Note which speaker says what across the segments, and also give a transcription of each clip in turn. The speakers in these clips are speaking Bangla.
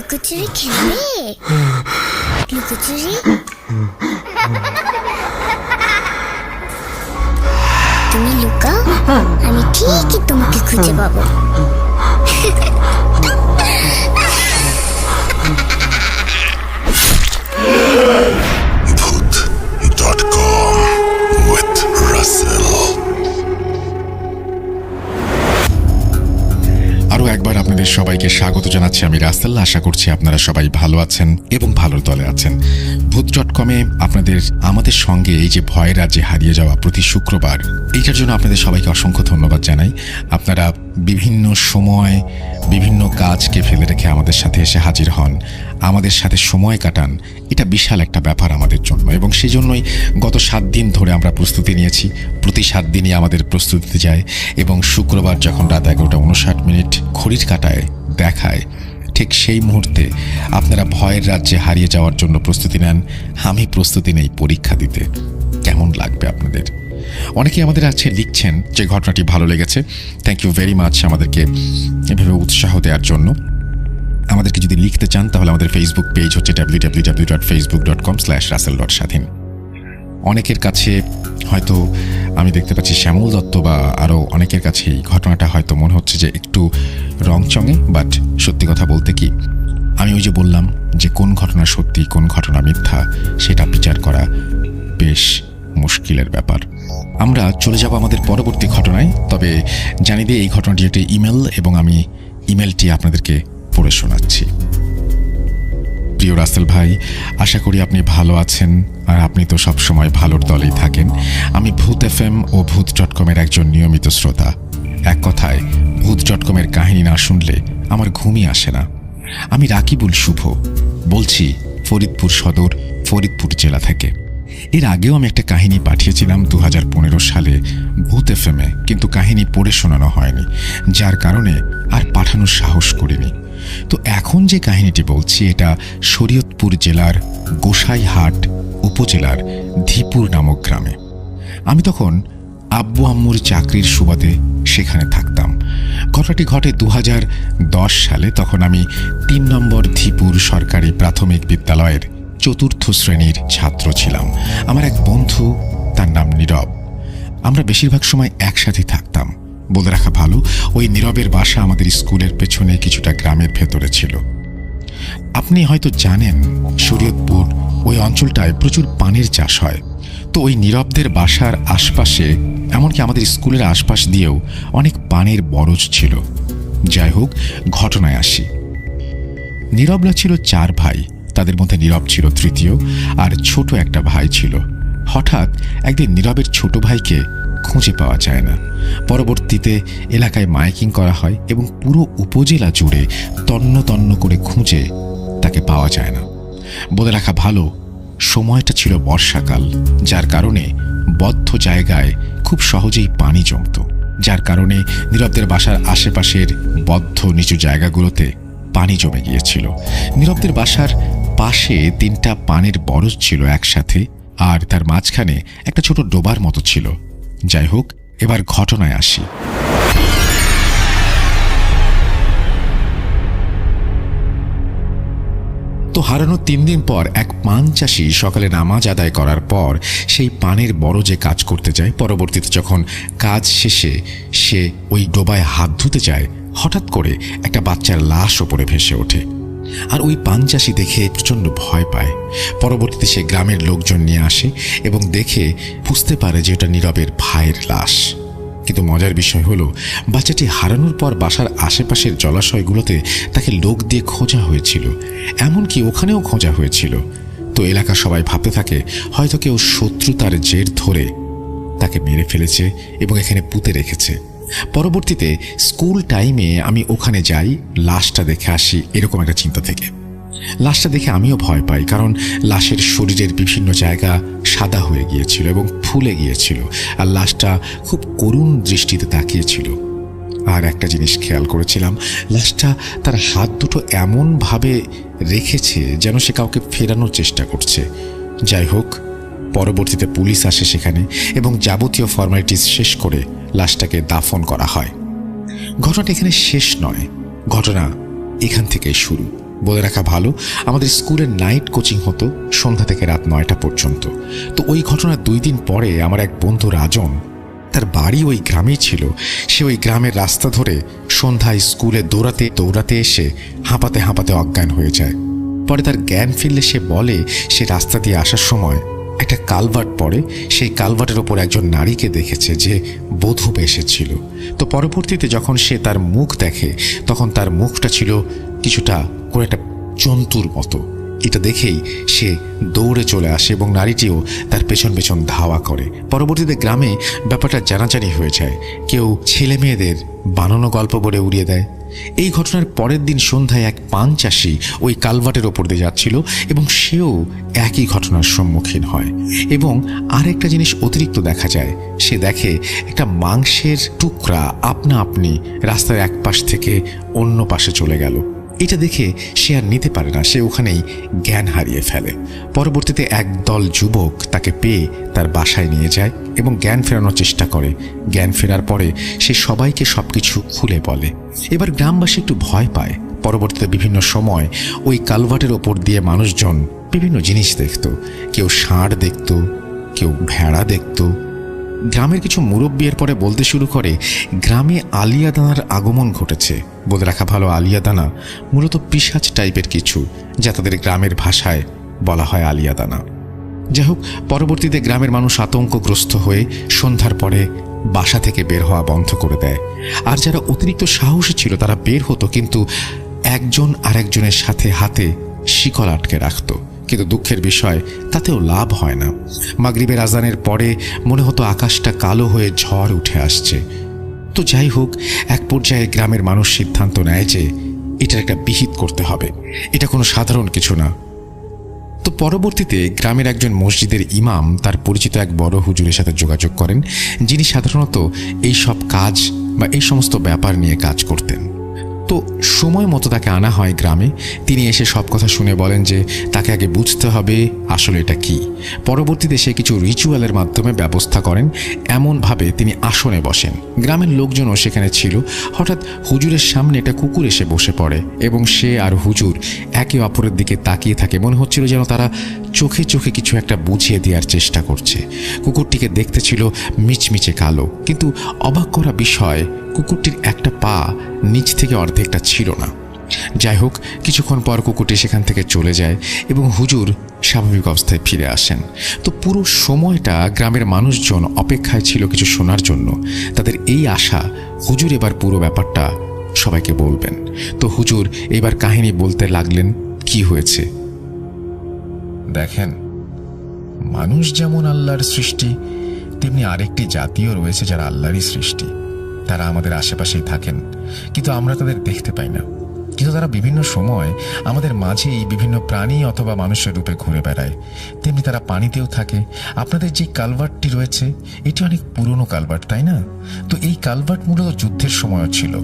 Speaker 1: লুকোচুরি খেলবে? লুকোচুরি তুমি লুকাও, আমি ঠিকই তোমাকে খুঁজে পাবো।
Speaker 2: Voot.com with Russell.
Speaker 3: আরও একবার আপনাদের সবাইকে স্বাগত জানাচ্ছি। আমি রাসেল। আশা করছি আপনারা সবাই ভালো আছেন এবং ভালোর দলে আছেন। ভূত.কমে আমাদের সঙ্গে এই যে ভয়ের রাজ্যে হারিয়ে যাওয়া প্রতি শুক্রবার, এইটার জন্য আপনাদের সবাইকে অসংখ্য ধন্যবাদ জানাই। আপনারা বিভিন্ন সময় বিভিন্ন কাজকে ফেলে রেখে আমাদের সাথে এসে হাজির হন, আমাদের সাথে সময় কাটান। এটা বিশাল একটা ব্যাপার আমাদের জন্য, এবং সেই জন্যই গত 7 দিন ধরে আমরা প্রস্তুতি নিয়েছি। প্রতি 7 দিনই আমাদের প্রস্তুতি যায়, এবং শুক্রবার যখন রাত 11:59 ঘড়ির কাঁটায় দেখায়, ঠিক সেই মুহূর্তে আপনারা ভয়ের রাজ্যে হারিয়ে যাওয়ার জন্য প্রস্তুতি নেন। আমি প্রস্তুতি নেই পরীক্ষা দিতে। কেমন লাগবে আপনাদের? অনেকেই আমাদের আছে লিখছেন যে ঘটনাটি ভালো লেগেছে। থ্যাংক ইউ ভেরি মাচ আমাদেরকে এভাবে উৎসাহ দেওয়ার জন্য। আমাদেরকে যদি লিখতে চান তাহলে আমাদের ফেসবুক পেজ হচ্ছে www.facebook.com/russell.স্বাধীন। অনেকের কাছে হয়তো আমি দেখতে পাচ্ছি শ্যামল দত্ত বা আরও অনেকের কাছে এই ঘটনাটা হয়তো মনে হচ্ছে যে একটু রংচঙে, বাট সত্যি কথা বলতে কি, আমি ওই যে বললাম যে কোন ঘটনা সত্যি কোন ঘটনা মিথ্যা সেটা বিচার করা বেশ মুশকিলের ব্যাপার। আমরা চলে যাব আমাদের পরবর্তী ঘটনায়। তবে জানিয়ে দিই এই ঘটনাটি একটি ইমেল, এবং আমি ইমেলটি আপনাদেরকে পড়ে শোনাচ্ছি। প্রিয় রাসেল ভাই, আশা করি আপনি ভালো আছেন, আর আপনি তো সবসময় ভালোর দলেই থাকেন। আমি ভূত FM ও ভূত.কমের একজন নিয়মিত শ্রোতা। এক কথায় ভূত.কমের কাহিনী না শুনলে আমার ঘুমই আসে না। আমি রাকিবুল শুভ বলছি, ফরিদপুর সদর, ফরিদপুর জেলা থেকে। এর আগেও আমি একটা কাহিনী পাঠিয়েছিলাম 2015 সালে ভূত FM-এ, কিন্তু কাহিনী পড়ে শোনানো হয়নি, যার কারণে আর পাঠানোর সাহস করিনি। তো এখন যে কাহিনীটি বলছি এটা শরীয়তপুর জেলার গোসাইহাট উপজেলার ধীপুর নামক গ্রামে। আমি তখন আব্বু আম্মুর চাকরির সুবাদে সেখানে থাকতাম। ঘটনাটি ঘটে 2010 সালে। তখন আমি 3 নম্বর ধীপুর সরকারি প্রাথমিক বিদ্যালয়ের 4র্থ শ্রেণীর ছাত্র ছিলাম। আমার এক বন্ধু, তার নাম নীরব। আমরা বেশিরভাগ সময় একসাথে থাকতাম। বলে রাখা ভালো, ওই নীরবের বাসা আমাদের স্কুলের পেছনে কিছুটা গ্রামের ভেতরে ছিল। আপনি হয়তো জানেন শরীয়তপুর ওই অঞ্চলটায় প্রচুর পানের চাষ হয়। তো ওই নীরবদের বাসার আশপাশে, এমনকি আমাদের স্কুলের আশপাশ দিয়েও অনেক পানের বরজ ছিল। যাই হোক, ঘটনায় আসি। নীরবরা ছিল 4 ভাই। তাদের মধ্যে নীরব ছিল তৃতীয়, আর ছোট একটা ভাই ছিল। হঠাৎ একদিন নীরবের ছোট ভাইকে খুঁজে পাওয়া যায় না। পরবর্তীতে এলাকায় মাইকিং করা হয়, এবং পুরো উপজেলা জুড়ে তন্ন তন্ন করে খুঁজে তাকে পাওয়া যায় না। বলে রাখা ভালো, সময়টা ছিল বর্ষাকাল, যার কারণে বদ্ধ জায়গায় খুব সহজেই পানি জমত, যার কারণে নীরবদের বাসার আশেপাশের বদ্ধ নিচু জায়গাগুলোতে পানি জমে গিয়েছিল। নীরবদের বাসার পাশে 3টা পানের বরজ ছিল একসাথে, আর তার মাঝখানে একটা ছোট ডোবার মতো ছিল। যাই হোক, এবার ঘটনায় আসি। তো হারানোর 3 দিন পর এক পান চাষি সকালে নামাজ আদায় করার পর সেই পানের বরজে কাজ করতে যায়। পরবর্তীতে যখন কাজ শেষে সে ওই ডোবায় হাত ধুতে যায়, হঠাৎ করে একটা বাচ্চার লাশ ওপরে ভেসে ওঠে। আর ওই পান চাষি দেখে প্রচণ্ড ভয় পায়। পরবর্তীতে সে গ্রামের লোকজন নিয়ে আসে এবং দেখে বুঝতে পারে যে ওটা নীরবের ভাইয়ের লাশ। কিন্তু মজার বিষয় হলো, বাচ্চাটি হারানোর পর বাসার আশেপাশের জলাশয়গুলোতে তাকে লোক দিয়ে খোঁজা হয়েছিল, এমনকি ওখানেও খোঁজা হয়েছিল। তো এলাকা সবাই ভাবতে থাকে হয়তো কেউ শত্রুতার জের ধরে তাকে মেরে ফেলেছে এবং এখানে পুঁতে রেখেছে। পরবর্তীতে স্কুল টাইমে আমি ওখানে যাই, লাশটা দেখে আসি, এরকম একটা চিন্তা থেকে। লাশটা দেখে আমিও ভয় পাই, কারণ লাশের শরীরের বিভিন্ন জায়গা সাদা হয়ে গিয়েছিল এবং ফুলে গিয়েছিল, আর লাশটা খুব করুণ দৃষ্টিতে তাকিয়েছিল। আর একটা জিনিস খেয়াল করেছিলাম, লাশটা তার হাত দুটো এমনভাবে রেখেছে যেন সে কাউকে ফেরানোর চেষ্টা করছে। যাই হোক, পরবর্তীতে পুলিশ আসে সেখানে এবং যাবতীয় ফর্মালিটিস শেষ করে লাশটাকে দাফন করা হয়। ঘটনাটা এখানে শেষ নয়, ঘটনা এখান থেকেই শুরু। বলে রাখা ভালো, আমাদের স্কুলের নাইট কোচিং হতো সন্ধ্যা থেকে রাত 9টা পর্যন্ত। তো ওই ঘটনার 2 দিন পরে আমার এক বন্ধু রাজন, তার বাড়ি ওই গ্রামেই ছিল। সে ওই গ্রামের রাস্তা ধরে সন্ধ্যায় স্কুলে দৌড়াতে দৌড়াতে এসে হাঁপাতে হাঁপাতে অজ্ঞান হয়ে যায়। পরে তার জ্ঞান ফিরলে সে বলে সে রাস্তা দিয়ে আসার সময় একটা কালভার্ট পড়ে, সেই কালভার্টের ওপর একজন নারীকে দেখেছে যে বধূ বেশে ছিল। তো পরবর্তীতে যখন সে তার মুখ দেখে তখন তার মুখটা ছিল কিছুটা করে একটা জন্তুর মতো। এটা দেখেই সে দৌড়ে চলে আসে এবং নারীটিও তার পেছন পেছন ধাওয়া করে। পরবর্তীতে গ্রামে ব্যাপারটা জানাজানি হয়ে যায়, কেউ ছেলে মেয়েদের বানানো গল্প বলে উড়িয়ে দেয়। এই ঘটনার পরের দিন সন্ধ্যায় এক পান চাষি ওই কালভার্টের ওপর দিয়ে যাচ্ছিল এবং সেও একই ঘটনার সম্মুখীন হয়। এবং আরেকটা জিনিস অতিরিক্ত দেখা যায়, সে দেখে একটা মাংসের টুকরা আপনা আপনি রাস্তার এক পাশ থেকে অন্য পাশে চলে গেল। এটা দেখে সে আর নিতে পারে না, সে ওখানেই জ্ঞান হারিয়ে ফেলে। পরবর্তীতে একদল যুবক তাকে পেয়ে তার বাসায় নিয়ে যায় এবং জ্ঞান ফেরানোর চেষ্টা করে। জ্ঞান ফেরার পরে সে সবাইকে সবকিছু খুলে বলে। এবার গ্রামবাসী একটু ভয় পায়। পরবর্তীতে বিভিন্ন সময় ওই কালভার্টের ওপর দিয়ে মানুষজন বিভিন্ন জিনিস দেখত, কেউ ষাঁড় দেখত, কেউ ভেড়া দেখত। গ্রামের কিছু মুরব্বী এর পরে বলতে শুরু করে গ্রামে আলিয়াদানার আগমন ঘটেছে। বলে রাখা ভালো, আলিয়াদানা মূলত পিশাচ টাইপের কিছু, যা তাদের গ্রামের ভাষায় বলা হয় আলিয়াদানা। যাই হোক, পরবর্তীতে গ্রামের মানুষ আতঙ্কগ্রস্ত হয়ে সন্ধ্যার পরে বাসা থেকে বের হওয়া বন্ধ করে দেয়। আর যারা অতিরিক্ত সাহসী ছিল তারা বের হতো, কিন্তু একজন আরেকজনের সাথে হাতে শিকল আটকে রাখত। কিন্তু দুঃখের বিষয়, তাতেও লাভ হয় না। মাগরিবের আজানের পরে মনে হতো আকাশটা কালো হয়ে ঝড় উঠে আসছে। তো যাই হোক, এক পর্যায়ে গ্রামের মানুষ সিদ্ধান্ত নেয় যে এটার একটা বিহিত করতে হবে, এটা কোনো সাধারণ কিছু না। তো পরবর্তীতে গ্রামের একজন মসজিদের ইমাম তার পরিচিত এক বড় হুজুরের সাথে যোগাযোগ করেন, যিনি সাধারণত এই সব কাজ বা এই সমস্ত ব্যাপার নিয়ে কাজ করতেন। তো সময় মতো তাকে আনা হয় গ্রামে। তিনি এসে সব কথা শুনে বলেন যে তাকে আগে বুঝতে হবে আসলে এটা কি। পরবর্তীতে সে কিছু রিচুয়ালের মাধ্যমে ব্যবস্থা করেন, এমনভাবে তিনি আসনে বসেন। গ্রামের লোকজনও সেখানে ছিল। হঠাৎ হুজুরের সামনে একটা কুকুর এসে বসে পড়ে এবং সে আর হুজুর একে অপরের দিকে তাকিয়ে থাকে। মনে হচ্ছিল যেন তারা চোখে চোখে কিছু একটা বুঝিয়ে দেওয়ার চেষ্টা করছে। কুকুরটিকে দেখতে ছিল মিচমিচে কালো, কিন্তু অবাক করা বিষয়, কুকুরটির একটা পা নিচ থেকে অর্ধেকটা ছিল না। যাই হোক, কিছুক্ষণ পর কুকুরটি সেখান থেকে চলে যায় এবং হুজুর স্বাভাবিক অবস্থায় ফিরে আসেন। তো পুরো সময়টা গ্রামের মানুষজন অপেক্ষায় ছিল কিছু শোনার জন্য। তাদের এই আশা হুজুর এবার পুরো ব্যাপারটা সবাইকে বলবেন। তো হুজুর এবার কাহিনী বলতে লাগলেন কি হয়েছে।
Speaker 4: দেখেন, মানুষ যেমন আল্লাহর সৃষ্টি, তেমনি আরেকটি জাতীয় রয়েছে যারা আল্লাহরই সৃষ্টি। তারা আমাদের আশেপাশেই থাকেন, কিন্তু আমরা তাদের দেখতে পাই না। কিন্তু তারা বিভিন্ন সময় আমাদের মাঝেই বিভিন্ন প্রাণী অথবা মানুষের রূপে ঘুরে বেড়ায়। তেমনি তারা পানিতেও থাকে। আপনাদের যে কালভার্টটি রয়েছে, এটি অনেক পুরনো কালভার্ট, তাই না? তো এই কালভার্ট মূলত যুদ্ধের সময়ও ছিল।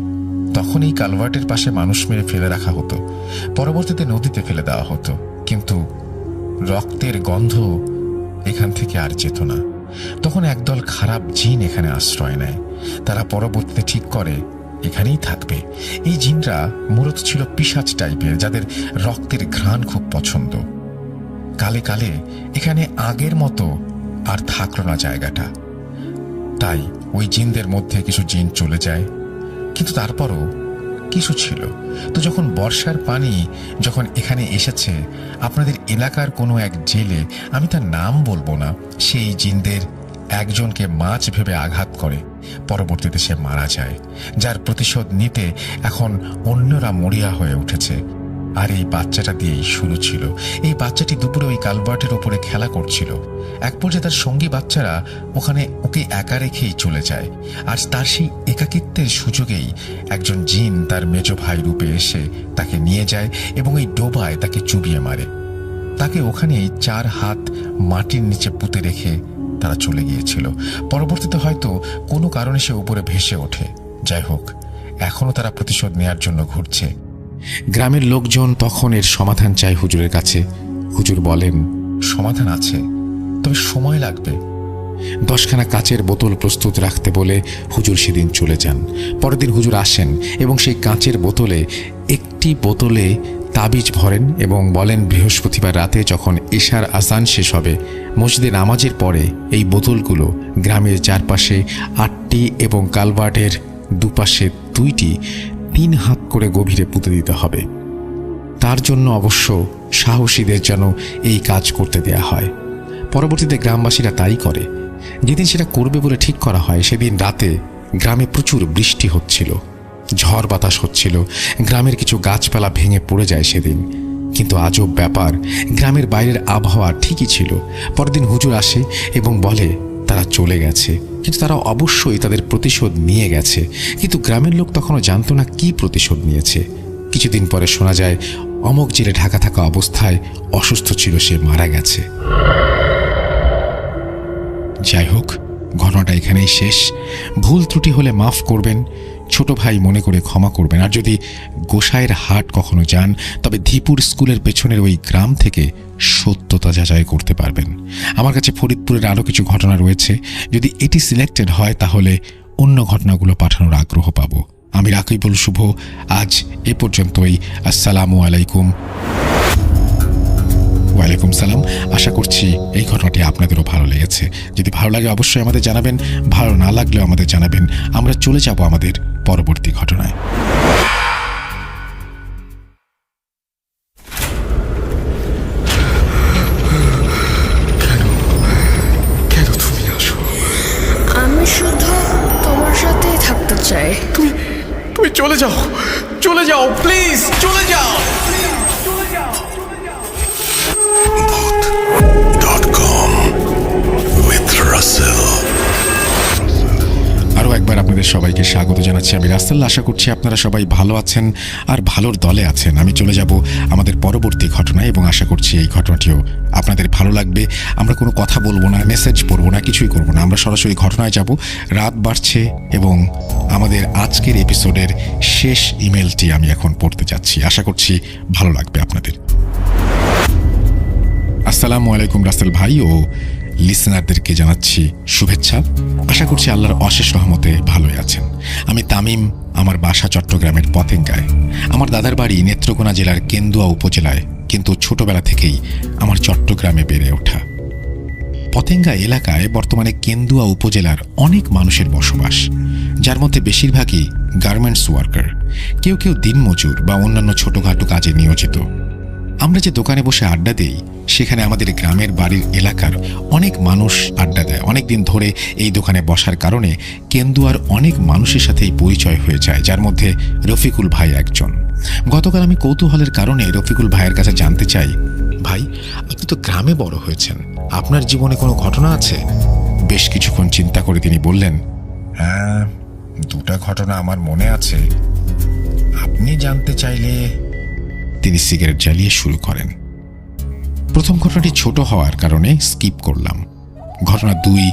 Speaker 4: তখন এই কালভার্টের পাশে মানুষ মেরে ফেলে রাখা হতো, পরবর্তীতে নদীতে ফেলে দেওয়া হতো। কিন্তু রক্তের গন্ধ এখান থেকে আর যেত না। তখন একদল খারাপ জিন এখানে আশ্রয় নেয়। তারা পরবর্তীতে ঠিক করে এখানেই থাকবে। এই জিনরা মূলত ছিল পিশাচ টাইপের, যাদের রক্তের ঘ্রাণ খুব পছন্দ। কালে কালে এখানে আগের মতো আর থাকলো না জায়গাটা। তাই ওই জিনদের মধ্যে কিছু জিন চলে যায়, কিন্তু তারপরও কিছু ছিল। তো যখন বর্ষার পানি যখন এখানে এসেছে, আপনাদের এলাকার কোনো এক জেলে, আমি তার নাম বলবো না, সেই জিনদের একজনকে মাছ ভেবে আঘাত করে। পরবর্তীতে সে মারা যায়, যার প্রতিশোধ নিতে এখন অন্যরা মরিয়া হয়ে উঠেছে। আর এই বাচ্চাটা দিয়েই শুরু ছিল। এই বাচ্চাটি দুপুরে ওই কালভার্টের ওপরে খেলা করছিল। এক পর্যায়ে তার সঙ্গী বাচ্চারা ওখানে ওকে একা রেখেই চলে যায়। আর তার সেই একাকিত্বের সুযোগেই একজন জিন তার মেজ ভাই রূপে এসে তাকে নিয়ে যায় এবং এই ডোবায় তাকে চুবিয়ে মারে। তাকে ওখানেই 4 হাত মাটির নিচে পুঁতে রেখে তারা চলে গিয়েছিল। পরবর্তীতে হয়তো কোনো কারণে সে উপরে ভেসে ওঠে। যাই হোক, এখনো তারা প্রতিশোধ নেয়ার জন্য ঘুরছে।
Speaker 3: গ্রামের লোকজন তখন এর সমাধান চায় হুজুরের কাছে। হুজুর বলেন,
Speaker 4: সমাধান আছে, তবে সময় লাগবে।
Speaker 3: 10খানা কাচের বোতল প্রস্তুত রাখতে বলে হুজুর সেদিন চলে যান। পরের দিন হুজুর আসেন এবং সেই কাঁচের বোতলে একটি বোতলে তাবিজ ভরেন এবং বলেন বৃহস্পতিবার রাতে যখন এশার আজান শেষ হবে মসজিদে নামাজের পরে এই বোতলগুলো গ্রামের চারপাশে 8টি এবং কালভার্টের দুপাশে 2টি 3 হাত করে গভীরে পুঁতে দিতে হবে। তার জন্য অবশ্য সাহসীদের যেন এই কাজ করতে দেয়া হয়। পরবর্তীতে গ্রামবাসীরা তাই করে। যেদিন সেটা করবে বলে ঠিক করা হয় সেদিন রাতে গ্রামে প্রচুর বৃষ্টি হচ্ছিল, ঝড় বাতাস হচ্ছিল, গ্রামের কিছু গাছপালা ভেঙে পড়ে যায় সেদিন। কিন্তু আজব ব্যাপার, গ্রামের বাইরের আবহাওয়া ঠিকই ছিল। পরের দিন হুজুর আসে এবং বলে তারা চলে গেছে, কিন্তু তারা অবশ্যই তাদের প্রতিশোধ নিয়ে গেছে। কিন্তু গ্রামের লোক তখনও জানতো না কি প্রতিশোধ নিয়েছে। কিছুদিন পরে শোনা যায় অমক জেলে ঢাকা থাকা অবস্থায় অসুস্থ ছিল, সে মারা গেছে। যাই হোক, ঘটনাটা এখানেই শেষ। ভুল ত্রুটি হলে মাফ করবেন, ছোট ভাই মনে করে ক্ষমা করবেন। আর যদি গোসাইয়ের হাট কখনো যান তবে ধীপুর স্কুলের পেছনের ওই গ্রাম থেকে সত্যতা যাচাই করতে পারবেন। আমার কাছে ফরিদপুরের আরও কিছু ঘটনা রয়েছে। যদি এটি সিলেক্টেড হয় তাহলে অন্য ঘটনাগুলো পাঠানোর আগ্রহ পাবো। আমি রাকিবুল শুভ, আজ এ পর্যন্তই। আসসালামু আলাইকুম। ওয়ালাইকুম সালাম। আশা করছি এই ঘটনাটি আপনাদেরও ভালো লেগেছে। যদি ভালো লাগে অবশ্যই আমাদের জানাবেন, ভালো না লাগলেও আমাদের জানাবেন। আমরা চলে যাব আমাদের পরবর্তী ঘটনায়।
Speaker 4: কেন তুমি আসো?
Speaker 5: আমি শুধু তোমার সাথেই থাকতে চাই।
Speaker 4: তুমি চলে যাও, চলে যাও, প্লিজ চলে যাও।
Speaker 2: Bhoot.com with Russell.
Speaker 3: আরও একবার আপনাদের সবাইকে স্বাগত জানাচ্ছি। আমি রাসেল। আশা করছি আপনারা সবাই ভালো আছেন আর ভালোর দলে আছেন। আমি চলে যাব আমাদের পরবর্তী ঘটনায় এবং আশা করছি এই ঘটনাটিও আপনাদের ভালো লাগবে। আমরা কোনো কথা বলবো না, মেসেজ পড়বো না, কিছুই করবো না। আমরা সরাসরি ঘটনায় যাব। রাত বাড়ছে এবং আমাদের আজকের এপিসোডের শেষ ইমেলটি আমি এখন পড়তে যাচ্ছি। আশা করছি ভালো লাগবে আপনাদের। আসসালামু আলাইকুম রাসেল ভাই ও লিসেনারদেরকে জানাচ্ছি শুভেচ্ছা। আশা করছি আল্লাহর অশেষ রহমতে ভালোই আছেন। আমি তামিম, আমার বাসা চট্টগ্রামের পতেঙ্গায়। আমার দাদার বাড়ি নেত্রকোনা জেলার কেন্দুয়া উপজেলায়, কিন্তু ছোটবেলা থেকেই আমার চট্টগ্রামে বেড়ে ওঠা। পতেঙ্গা এলাকায় বর্তমানে কেন্দুয়া উপজেলার অনেক মানুষের বসবাস, যার মধ্যে বেশিরভাগই গার্মেন্টস ওয়ার্কার, কেউ কেউ দিনমজুর বা অন্যান্য ছোটখাটো কাজে নিয়োজিত। আমরা যে দোকানে বসে আড্ডা দেই সেখানে আমাদের গ্রামের বাড়ির এলাকার অনেক মানুষ আড্ডা দেয়। অনেক দিন ধরে এই দোকানে বসার কারণে কেন্দুয়ার অনেক মানুষের সাথেই পরিচয় হয়ে যায়, যার মধ্যে রফিকুল ভাই একজন। গতকাল আমি কৌতূহলের কারণে রফিকুল ভাইয়ের কাছে জানতে চাই, ভাই আপনি তো গ্রামে বড় হয়েছেন, আপনার জীবনে কোনো ঘটনা আছে? বেশ কিছুক্ষণ চিন্তা করে তিনি বললেন,
Speaker 4: হ্যাঁ, 2টা ঘটনা আমার মনে আছে। আপনি জানতে চাইলে
Speaker 3: তিনি সিগারেট জ্বালিয়ে শুরু করেন। প্রথম ঘটনাটি ছোট হওয়ার কারণে স্কিপ করলাম। ঘটনা 2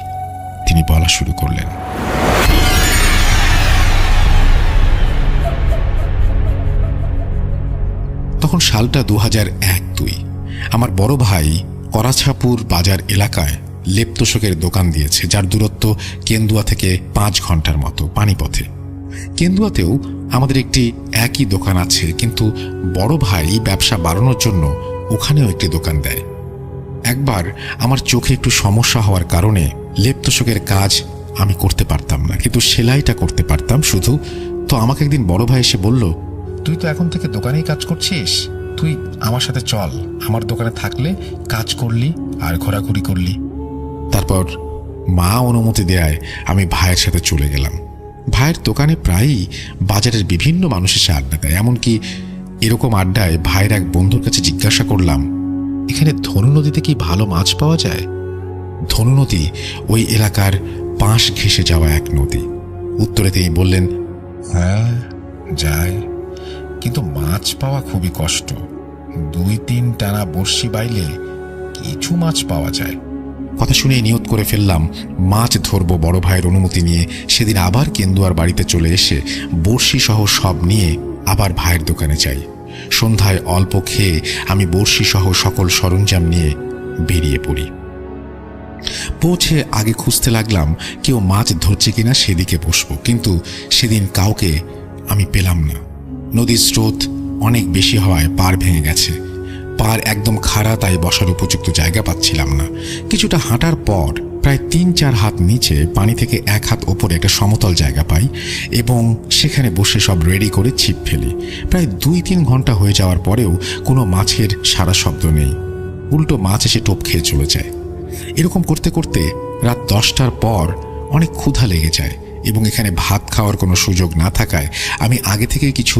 Speaker 3: তিনি বলা শুরু করলেন। তখন সালটা 2001-2। আমার বড় ভাই করাছাপুর বাজার এলাকায় লেপতোষকের দোকান দিয়েছে, যার দূরত্ব কেন্দুয়া থেকে 5 ঘন্টার মতো পানিপথে। কেন্দুয়াতেও আমাদের একটি একই দোকান আছে, কিন্তু বড় ভাই ব্যবসা বাড়ানোর জন্য ওখানেও একটি দোকান দেয়। একবার আমার চোখে একটু সমস্যা হওয়ার কারণে লেপতোষকের কাজ আমি করতে পারতাম না, কিন্তু সেলাইটা করতে পারতাম শুধু। তো আমাকে একদিন বড় ভাই এসে বলল,
Speaker 4: তুই তো এখন থেকে দোকানেই কাজ করছিস, তুই আমার সাথে চল, আমার দোকানে থাকলে কাজ করলি আর ঘোরাঘুরি করলি।
Speaker 3: তারপর মা অনুমতি দেয় আমি ভাইয়ের সাথে চলে গেলাম। ভাইয়ের দোকানে প্রায়ই বাজারের বিভিন্ন মানুষ এসে আড্ডা দেয়। এমনকি এরকম আড্ডায় ভাইয়ের এক বন্ধুর কাছে জিজ্ঞাসা করলাম, এখানে ধনু নদীতে কি ভালো মাছ পাওয়া যায়? ধনু নদী ওই এলাকার পাশ ঘেঁষে যাওয়া এক নদী। উত্তরে তিনি বললেন,
Speaker 4: হ্যাঁ যায়, কিন্তু মাছ পাওয়া খুবই কষ্ট। 2-3 টানা বড়শি বাইলে কিছু মাছ পাওয়া যায়।
Speaker 3: কথা শুনে নিয়ত করে ফেললাম মাছ ধরবো বড় ভাইয়ের অনুমতি নিয়ে। সেদিন আবার কেন্দুয়ার বাড়িতে চলে এসে বড়শি সহ সব নিয়ে আবার ভাইয়ের দোকানে যাই। সন্ধ্যায় অল্প খেয়ে আমি বড়শি সহ সকল সরঞ্জাম নিয়ে বেরিয়ে পড়ি। পৌঁছে আগে খুঁজতে লাগলাম কেউ মাছ ধরছে কিনা, সেদিকে বসবো, কিন্তু সেদিন কাউকে আমি পেলাম না। নদীর স্রোত অনেক বেশি হওয়ায় পার ভেঙে গেছে। পার একদম খাড়া, তাই বসার উপযুক্ত জায়গা পাচ্ছিলাম না। কিছুটা হাঁটার পর প্রায় 3-4 হাত নিচে পানি থেকে 1 হাত ওপরে একটা সমতল জায়গা পাই এবং সেখানে বসে সব রেডি করে ছিপ ফেলি। প্রায় 2-3 ঘন্টা হয়ে যাওয়ার পরেও কোনো মাছের সারা শব্দ নেই, উল্টো মাছ এসে টোপ খেয়ে চলে যায়। এরকম করতে করতে রাত 10টার পর অনেক ক্ষুধা লেগে যায় এবং এখানে ভাত খাওয়ার কোনো সুযোগ না থাকায় আমি আগে থেকে কিছু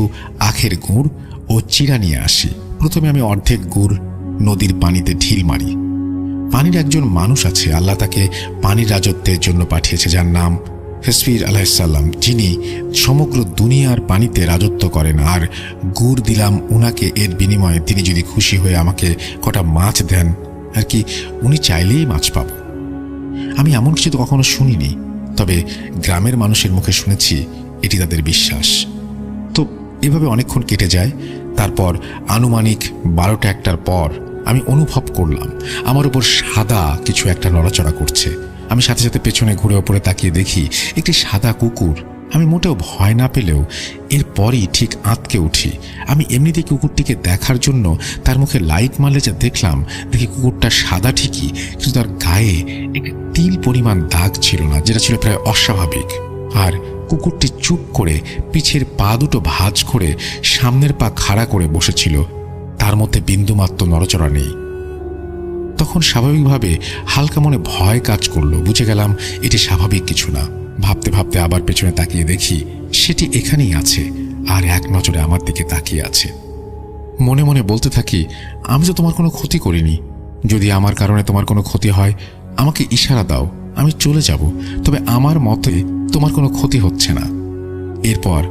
Speaker 3: আখের গুড় ও চিড়া নিয়ে আসি। প্রথমে আমি অর্ধেক গুড় নদীর পানিতে ঢিল মারি। পানির একজন মানুষ আছে, আল্লাহ তাকে পানির রাজত্বের জন্য পাঠিয়েছে, যার নাম হিসফির আলাইহিসসালাম, যিনি সমগ্র দুনিয়ার পানিতে রাজত্ব করেন। আর গুড় দিলাম উনাকে, এর বিনিময়ে তিনি যদি খুশি হয়ে আমাকে কটা মাছ দেন, আর কি উনি চাইলেই মাছ পাব। আমি এমন কিছু তো কখনো শুনিনি, তবে গ্রামের মানুষের মুখে শুনেছি এটি তাদের বিশ্বাস। তো এভাবে অনেকক্ষণ কেটে যায়। তারপর আনুমানিক 12টা-1টার পর আমি অনুভব করলাম আমার উপর সাদা কিছু একটা নড়াচড়া করছে। আমি সাথে সাথে পেছনে ঘুরে ওপরে তাকিয়ে দেখি একটি সাদা কুকুর। আমি মোটেও ভয় না পেলেও এরপরই ঠিক আঁতকে উঠি। আমি এমনিতেই কুকুরটিকে দেখার জন্য তার মুখে লাইট মারলে যা দেখলাম, দেখি কুকুরটা সাদা ঠিকই, কিন্তু তার গায়ে একটি তিল পরিমাণ দাগ ছিল না, যেটা ছিল প্রায় অস্বাভাবিক। আর কুকুরটি চুপ করে পিছের পা দুটো ভাঁজ করে সামনের পা খাড়া করে বসেছিল, তার মধ্যে বিন্দুমাত্র নড়াচড়া নেই। তখন স্বাভাবিকভাবে হালকা মনে ভয় কাজ করলো। বুঝে গেলাম এটি স্বাভাবিক কিছু না। ভাবতে ভাবতে আবার পেছনে তাকিয়ে দেখি সেটি এখানেই আছে আর এক নজরে আমার দিকে তাকিয়ে আছে। মনে মনে বলতে থাকি, আমি তো তোমার কোনো ক্ষতি করিনি, যদি আমার কারণে তোমার কোনো ক্ষতি হয় আমাকে ইশারা দাও, আমি চলে যাব, তবে আমার মতে তোমার কোনো ক্ষতি হচ্ছে না। এরপর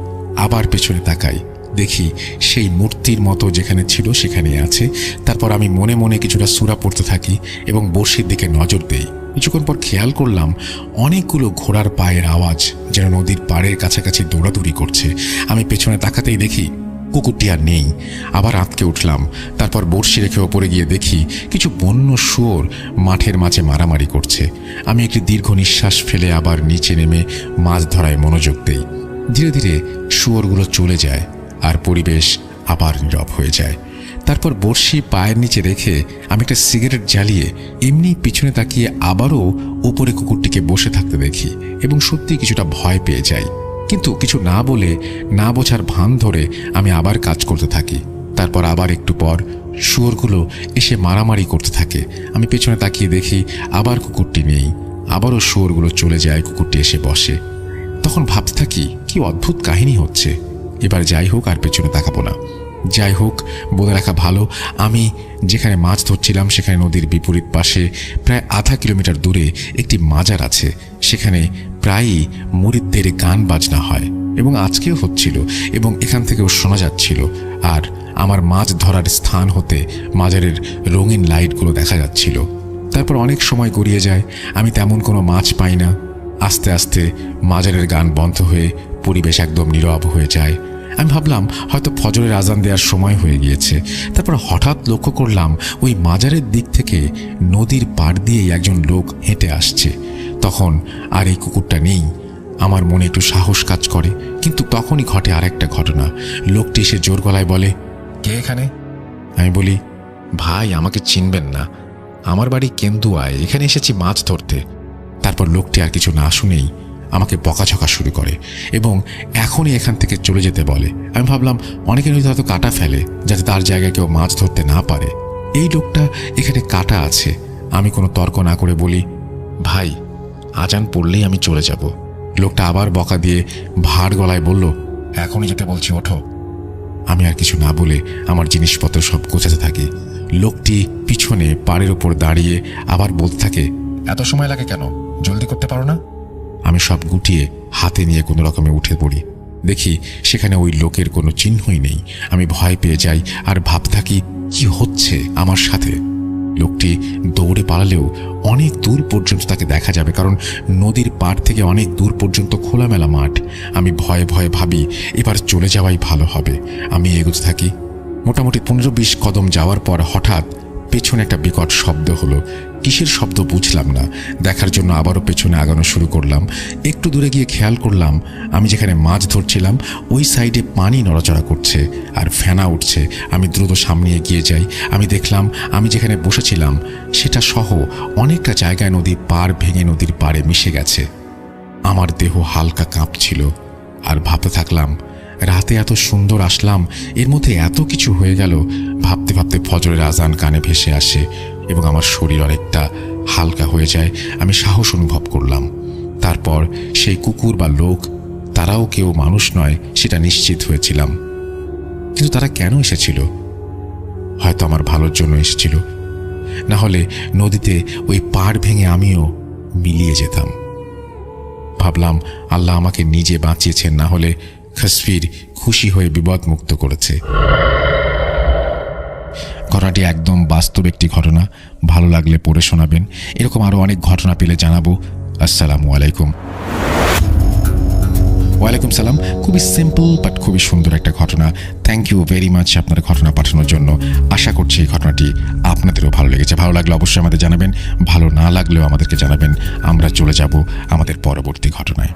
Speaker 3: আবার পেছনে তাকাই, দেখি সেই মূর্তির মতো যেখানে ছিল সেখানেই আছে। তারপর আমি মনে মনে কিছুটা সূরা পড়তে থাকি এবং বড়শির দিকে নজর দেই। কিছুক্ষণ পর খেয়াল করলাম অনেকগুলো ঘোড়ার পায়ের আওয়াজ যেন নদীর পাড়ের কাছাকাছি দৌড়াদৌড়ি করছে। আমি পেছনে তাকাতেই দেখি কুকুরটি আর নেই। আবার আঁতকে উঠলাম। তারপর বড়শি রেখে ওপরে গিয়ে দেখি কিছু বন্য শুয়োর মাঠের মাঝে মারামারি করছে। আমি একটি দীর্ঘ নিঃশ্বাস ফেলে আবার নিচে নেমে মাছ ধরায় মনোযোগ দেই। ধীরে ধীরে শুয়োরগুলো চলে যায় আর পরিবেশ আবার নীরব হয়ে যায়। তারপর বড়শি পায়ের নিচে রেখে আমি একটা সিগারেট জ্বালিয়ে এমনি পিছনে তাকিয়ে আবারও উপরে কুকুরটিকে বসে থাকতে দেখি এবং সত্যি কিছুটা ভয় পেয়ে যাই। কিন্তু কিছু না বলে, না বোঝার ভান ধরে আমি আবার কাজ করতে থাকি। তারপর আবার একটু পর শুয়োরগুলো এসে মারামারি করতে থাকে। আমি পেছনে তাকিয়ে দেখি আবার কুকুরটি নেই। আবারও শুয়োরগুলো চলে যায়, কুকুরটি এসে বসে। তখন ভাবতে থাকি কি অদ্ভুত কাহিনী হচ্ছে। এবার যাই হোক, আর পেছনে তাকাবো না। যাই হোক, বলে রাখা ভালো, আমি যেখানে মাছ ধরছিলাম সেখানে নদীর বিপরীত পাশে প্রায় আধা কিলোমিটার দূরে একটি মাজার আছে। সেখানে প্রায়ই মুরিদদের গান বাজনা হয় এবং আজকেও হচ্ছিল এবং এখান থেকেও শোনা যাচ্ছিল। আর আমার মাছ ধরার স্থান হতে মাজারের রঙিন লাইটগুলো দেখা যাচ্ছিল। তারপর অনেক সময় গড়িয়ে যায়, আমি তেমন কোনো মাছ পাই না। আস্তে আস্তে মাজারের গান বন্ধ হয়ে পরিবেশ একদম নীরব হয়ে যায়। আমি ভাবলাম হয়তো ফজরের আজান দেওয়ার সময় হয়ে গিয়েছে। তারপর হঠাৎ লক্ষ্য করলাম ওই মাজারের দিক থেকে নদীর পাড় দিয়েই একজন লোক হেঁটে আসছে। তখন আর এই কুকুরটা নেই। আমার মনে একটু সাহস কাজ করে, কিন্তু তখনই ঘটে আরেকটা ঘটনা। লোকটি এসে জোর গলায় বলে,
Speaker 4: কে এখানে?
Speaker 3: আমি বলি, ভাই আমাকে চিনবেন না, আমার বাড়ি কেন্দুয়ায়, এখানে এসেছি মাছ ধরতে। তারপর লোকটি আর কিছু না শুনেই আমাকে বকাঝকা শুরু করে এবং এখনই এখান থেকে চলে যেতে বলে। আমি ভাবলাম অনেকে হয়তো কাটা ফেলে যাতে তার জায়গায় কেউ মাছ ধরতে না পারে। এই লোকটা এখানে কাটা আছে। আমি কোনো তর্ক না করে বলি, ভাই আজান পড়লেই আমি চলে যাব। লোকটা আবার বকা দিয়ে ভার গলায় বলল,
Speaker 4: এখনই যেতে বলছি, ওঠো।
Speaker 3: আমি আর কিছু না বলে আমার জিনিসপত্র সব গোছাতে থাকি। লোকটি পিছনে পাড়ের ওপর দাঁড়িয়ে আবার বলতে থাকে,
Speaker 4: এত সময় লাগে কেন? জলদি করতে পারো না?
Speaker 3: আমি সব গুটিয়ে হাতে নিয়ে কোনো রকমে উঠে পড়ি। দেখি সেখানে ওই লোকের কোনো চিহ্নই নেই। আমি ভয় পেয়ে যাই আর ভাবতে থাকি কি হচ্ছে আমার সাথে। লোকটি দৌড়ে পালালেও অনেক দূর পর্যন্ত তাকে দেখা যাবে, কারণ নদীর পাড় থেকে অনেক দূর পর্যন্ত খোলামেলা মাঠ। আমি ভয়ে ভয়ে ভাবি এবার চলে যাওয়াই ভালো হবে। আমি এগোতে থাকি। মোটামুটি 15-20 কদম যাওয়ার পর হঠাৎ পেছনে একটা বিকট শব্দ হলো। কিসের শব্দ বুঝলাম না। দেখার জন্য আবারও পেছনে আগানো শুরু করলাম। একটু দূরে গিয়ে খেয়াল করলাম আমি যেখানে মাছ ধরছিলাম ওই সাইডে পানি নড়াচড়া করছে আর ফেনা উঠছে। আমি দ্রুত সামনে এগিয়ে যাই। আমি দেখলাম আমি যেখানে বসেছিলাম সেটা সহ অনেকটা জায়গায় নদীর পাড় ভেঙে নদীর পাড়ে মিশে গেছে। আমার দেহ হালকা কাঁপছিল আর ভাবতে থাকলাম রাতে এত সুন্দর আসলাম, এর মধ্যে এত কিছু হয়ে গেল। ভাবতে ভাবতে ফজরের আজান কানে ভেসে আসে এবং আমার শরীর অনেকটা হালকা হয়ে যায়। আমি সাহস অনুভব করলাম। তারপর সেই কুকুর বা লোক, তারাও কেউ মানুষ নয় সেটা নিশ্চিত হয়েছিলাম। কিন্তু তারা কেন এসেছিল? হয়তো আমার ভালোর জন্য এসেছিল, না হলে নদীতে ওই পাড় ভেঙে আমিও মিলিয়ে যেতাম। ভাবলাম আল্লাহ আমাকে নিজে বাঁচিয়েছেন, না হলে খসফির খুশি হয়ে বিপদমুক্ত করেছে। ঘটনাটি একদম বাস্তব একটি ঘটনা। ভালো লাগলে পড়ে শোনাবেন। এরকম আরও অনেক ঘটনা পেলে জানাবো। আসসালামু আলাইকুম। ওয়ালাইকুম সালাম। খুবই সিম্পল বাট খুবই সুন্দর একটা ঘটনা। থ্যাংক ইউ ভেরি মাচ আপনার ঘটনা পাঠানোর জন্য। আশা করছি এই ঘটনাটি আপনাদেরও ভালো লেগেছে। ভালো লাগলে অবশ্যই আমাদের জানাবেন, ভালো না লাগলেও আমাদেরকে জানাবেন। আমরা চলে যাব আমাদের পরবর্তী ঘটনায়।